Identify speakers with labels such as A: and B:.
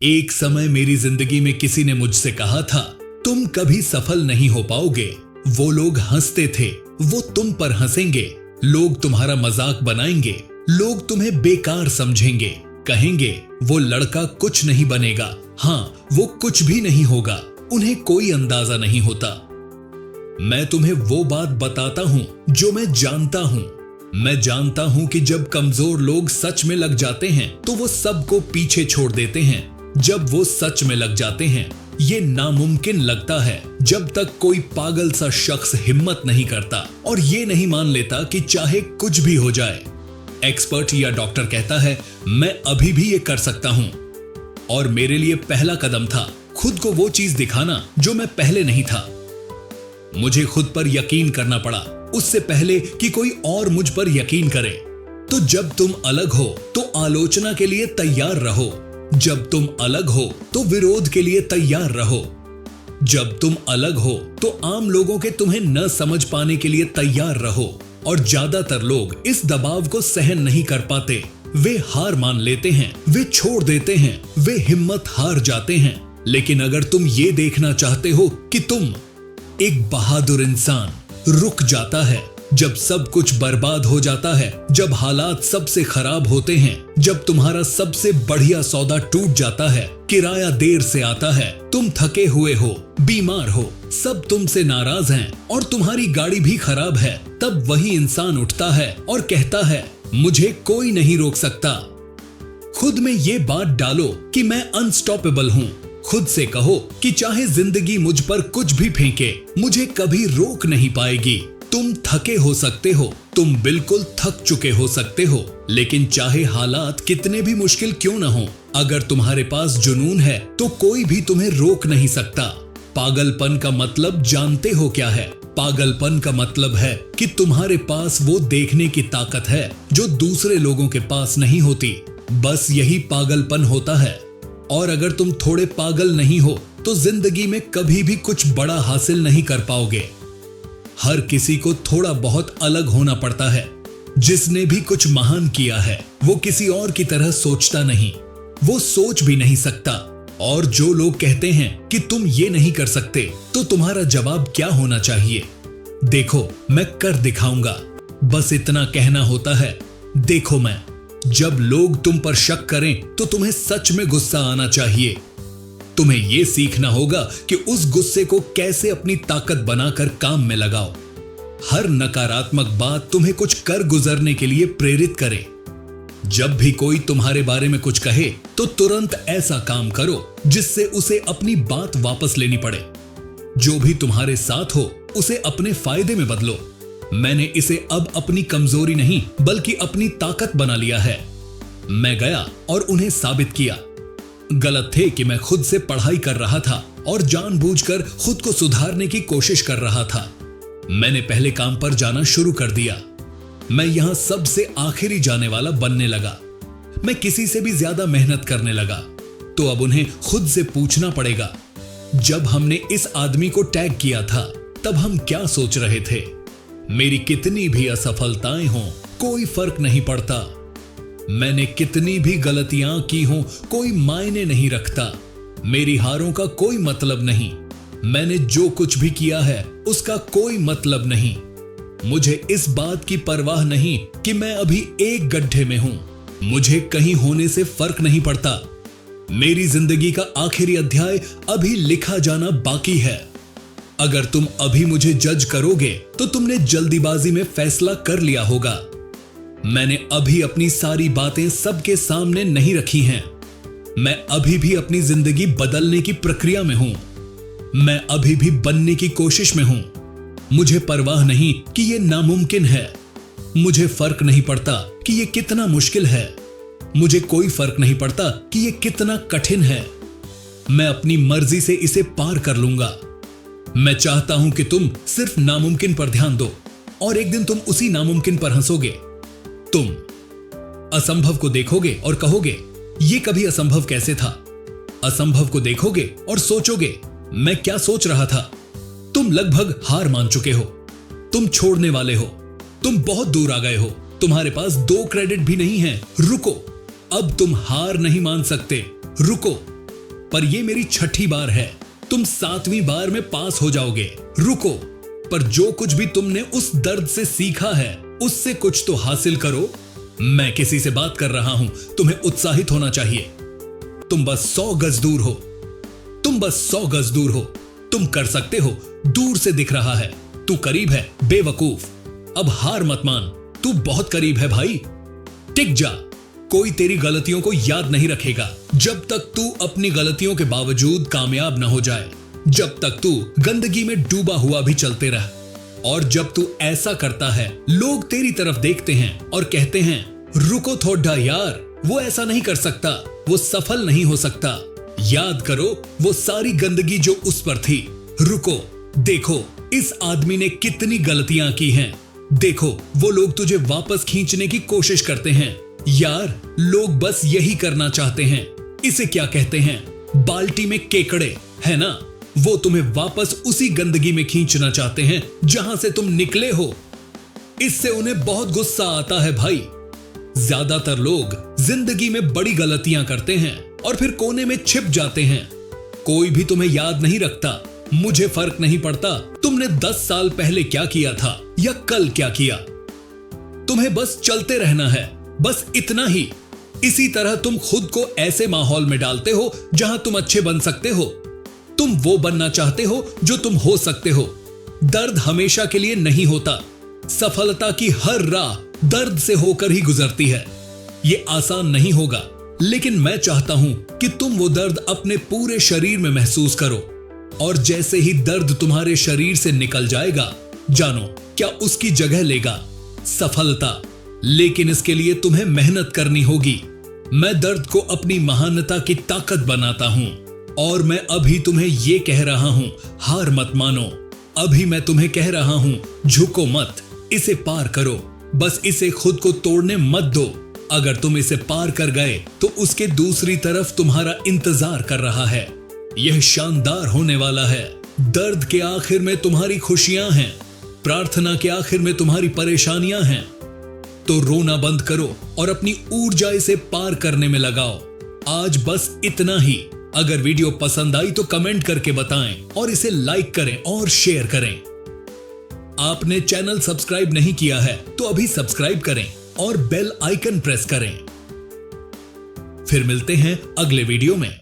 A: एक समय मेरी जिंदगी में किसी ने मुझसे कहा था, तुम कभी सफल नहीं हो पाओगे। वो लोग हंसते थे, वो तुम पर हंसेंगे। लोग तुम्हारा मजाक बनाएंगे, लोग तुम्हें बेकार समझेंगे, कहेंगे वो लड़का कुछ नहीं बनेगा। हाँ, वो कुछ भी नहीं होगा, उन्हें कोई अंदाजा नहीं होता। मैं तुम्हें वो बात बताता हूं जो मैं जानता हूं। मैं जानता हूं कि जब कमजोर लोग सच में लग जाते हैं तो वो सबको पीछे छोड़ देते हैं। जब वो सच में लग जाते हैं, ये नामुमकिन लगता है जब तक कोई पागल सा शख्स हिम्मत नहीं करता और ये नहीं मान लेता कि चाहे कुछ भी हो जाए। एक्सपर्ट या डॉक्टर कहता है, मैं अभी भी ये कर सकता हूं। और मेरे लिए पहला कदम था खुद को वो चीज दिखाना जो मैं पहले नहीं था। मुझे खुद पर यकीन करना पड़ा उससे पहले कि कोई और मुझ पर यकीन करे। तो जब तुम अलग हो तो आलोचना के लिए तैयार रहो। जब तुम अलग हो तो विरोध के लिए तैयार रहो। जब तुम अलग हो तो आम लोगों के तुम्हें न समझ पाने के लिए तैयार रहो। और ज्यादातर लोग इस दबाव को सहन नहीं कर पाते। वे हार मान लेते हैं, वे छोड़ देते हैं, वे हिम्मत हार जाते हैं। लेकिन अगर तुम ये देखना चाहते हो कि तुम एक बहादुर इंसान रुक जाता है जब सब कुछ बर्बाद हो जाता है, जब हालात सबसे खराब होते हैं, जब तुम्हारा सबसे बढ़िया सौदा टूट जाता है, किराया देर से आता है, तुम थके हुए हो, बीमार हो, सब तुमसे नाराज हैं और तुम्हारी गाड़ी भी खराब है, तब वही इंसान उठता है और कहता है, मुझे कोई नहीं रोक सकता। खुद में ये बात डालो कि मैं अनस्टॉपेबल हूँ। खुद से कहो कि चाहे जिंदगी मुझ पर कुछ भी फेंके, मुझे कभी रोक नहीं पाएगी। तुम थके हो सकते हो, तुम बिल्कुल थक चुके हो सकते हो, लेकिन चाहे हालात कितने भी मुश्किल क्यों न हो, अगर तुम्हारे पास जुनून है तो कोई भी तुम्हें रोक नहीं सकता। पागलपन का मतलब जानते हो क्या है? पागलपन का मतलब है कि तुम्हारे पास वो देखने की ताकत है जो दूसरे लोगों के पास नहीं होती। बस यही पागलपन होता है। और अगर तुम थोड़े पागल नहीं हो तो जिंदगी में कभी भी कुछ बड़ा हासिल नहीं कर पाओगे। हर किसी को थोड़ा बहुत अलग होना पड़ता है। जिसने भी कुछ महान किया है वो किसी और की तरह सोचता नहीं, वो सोच भी नहीं सकता। और जो लोग कहते हैं कि तुम ये नहीं कर सकते, तो तुम्हारा जवाब क्या होना चाहिए? देखो, मैं कर दिखाऊंगा। बस इतना कहना होता है, देखो मैं। जब लोग तुम पर शक करें तो तुम्हें सच में गुस्सा आना चाहिए। तुम्हें यह सीखना होगा कि उस गुस्से को कैसे अपनी ताकत बनाकर काम में लगाओ। हर नकारात्मक बात तुम्हें कुछ कर गुजरने के लिए प्रेरित करे। जब भी कोई तुम्हारे बारे में कुछ कहे तो तुरंत ऐसा काम करो जिससे उसे अपनी बात वापस लेनी पड़े। जो भी तुम्हारे साथ हो उसे अपने फायदे में बदलो। मैंने इसे अब अपनी कमजोरी नहीं बल्कि अपनी ताकत बना लिया है। मैं गया और उन्हें साबित किया। गलत थे कि मैं खुद से पढ़ाई कर रहा था और जानबूझकर खुद को सुधारने की कोशिश कर रहा था। मैंने पहले काम पर जाना शुरू कर दिया। मैं यहां सबसे आखिरी जाने वाला बनने लगा। मैं किसी से भी ज्यादा मेहनत करने लगा। तो अब उन्हें खुद से पूछना पड़ेगा, जब हमने इस आदमी को टैग किया था तब हम क्या सोच रहे थे? मेरी कितनी भी असफलताएं हों, कोई फर्क नहीं पड़ता। मैंने कितनी भी गलतियां की हों, कोई मायने नहीं रखता। मेरी हारों का कोई मतलब नहीं। मैंने जो कुछ भी किया है उसका कोई मतलब नहीं। मुझे इस बात की परवाह नहीं कि मैं अभी एक गड्ढे में हूं। मुझे कहीं होने से फर्क नहीं पड़ता। मेरी जिंदगी का आखिरी अध्याय अभी लिखा जाना बाकी है। अगर तुम अभी मुझे जज करोगे तो तुमने जल्दीबाजी में फैसला कर लिया होगा। मैंने अभी अपनी सारी बातें सबके सामने नहीं रखी हैं। मैं अभी भी अपनी जिंदगी बदलने की प्रक्रिया में हूं। मैं अभी भी बनने की कोशिश में हूं। मुझे परवाह नहीं कि यह नामुमकिन है। मुझे फर्क नहीं पड़ता कि यह कितना मुश्किल है। मुझे कोई फर्क नहीं पड़ता कि यह कितना कठिन है। मैं अपनी मर्जी से इसे पार कर लूंगा। मैं चाहता हूं कि तुम सिर्फ नामुमकिन पर ध्यान दो और एक दिन तुम उसी नामुमकिन पर हंसोगे। तुम असंभव को देखोगे और कहोगे, यह कभी असंभव कैसे था? असंभव को देखोगे और सोचोगे, मैं क्या सोच रहा था? तुम लगभग हार मान चुके हो। तुम छोड़ने वाले हो। तुम बहुत दूर आ गए हो। तुम्हारे पास 2 क्रेडिट भी नहीं है। रुको, अब तुम हार नहीं मान सकते। रुको, पर ये मेरी 6ठी बार है। तुम 7वीं बार में पास हो जाओगे। रुको, पर जो कुछ भी तुमने उस दर्द से सीखा है उससे कुछ तो हासिल करो। मैं किसी से बात कर रहा हूं, तुम्हें उत्साहित होना चाहिए। तुम बस 100 गज दूर हो। तुम बस 100 गज दूर हो। तुम कर सकते हो। दूर से दिख रहा है, तू करीब है बेवकूफ। अब हार मत मान, तू बहुत करीब है भाई। टिक जा। कोई तेरी गलतियों को याद नहीं रखेगा जब तक तू अपनी गलतियों के बावजूद कामयाब न हो जाए। जब तक तू गंदगी में डूबा हुआ भी चलते रह। और जब तू ऐसा करता है, लोग तेरी तरफ देखते हैं और कहते हैं, रुको थोड़ा यार, वो ऐसा नहीं कर सकता, वो सफल नहीं हो सकता। याद करो वो सारी गंदगी जो उस पर थी। रुको, देखो इस आदमी ने कितनी गलतियां की हैं। देखो वो लोग तुझे वापस खींचने की कोशिश करते हैं। यार, लोग बस यही करना चाहते हैं। इसे क्या कहते हैं? बाल्टी में केकड़े, है ना? वो तुम्हें वापस उसी गंदगी में खींचना चाहते हैं जहां से तुम निकले हो। इससे उन्हें बहुत गुस्सा आता है भाई। ज्यादातर लोग जिंदगी में बड़ी गलतियां करते हैं और फिर कोने में छिप जाते हैं। कोई भी तुम्हें याद नहीं रखता। मुझे फर्क नहीं पड़ता तुमने 10 साल पहले क्या किया था या कल क्या किया। तुम्हें बस चलते रहना है, बस इतना ही। इसी तरह तुम खुद को ऐसे माहौल में डालते हो जहां तुम अच्छे बन सकते हो। तुम वो बनना चाहते हो जो तुम हो सकते हो। दर्द हमेशा के लिए नहीं होता। सफलता की हर राह दर्द से होकर ही गुजरती है। ये आसान नहीं होगा, लेकिन मैं चाहता हूं कि तुम वो दर्द अपने पूरे शरीर में महसूस करो। और जैसे ही दर्द तुम्हारे शरीर से निकल जाएगा, जानो क्या उसकी जगह लेगा सफलता। लेकिन इसके लिए तुम्हें मेहनत करनी होगी। मैं दर्द को अपनी महानता की ताकत बनाता हूं और मैं अभी तुम्हें ये कह रहा हूं, हार मत मानो। अभी मैं तुम्हें कह रहा हूं, झुको मत, इसे पार करो। बस इसे खुद को तोड़ने मत दो। अगर तुम इसे पार कर गए तो उसके दूसरी तरफ तुम्हारा इंतजार कर रहा है। यह शानदार होने वाला है। दर्द के आखिर में तुम्हारी खुशियां हैं। प्रार्थना के आखिर में तुम्हारी परेशानियां हैं। तो रोना बंद करो और अपनी ऊर्जा इसे पार करने में लगाओ। आज बस इतना ही। अगर वीडियो पसंद आई तो कमेंट करके बताएं और इसे लाइक करें और शेयर करें। आपने चैनल सब्सक्राइब नहीं किया है तो अभी सब्सक्राइब करें और बेल आइकन प्रेस करें। फिर मिलते हैं अगले वीडियो में।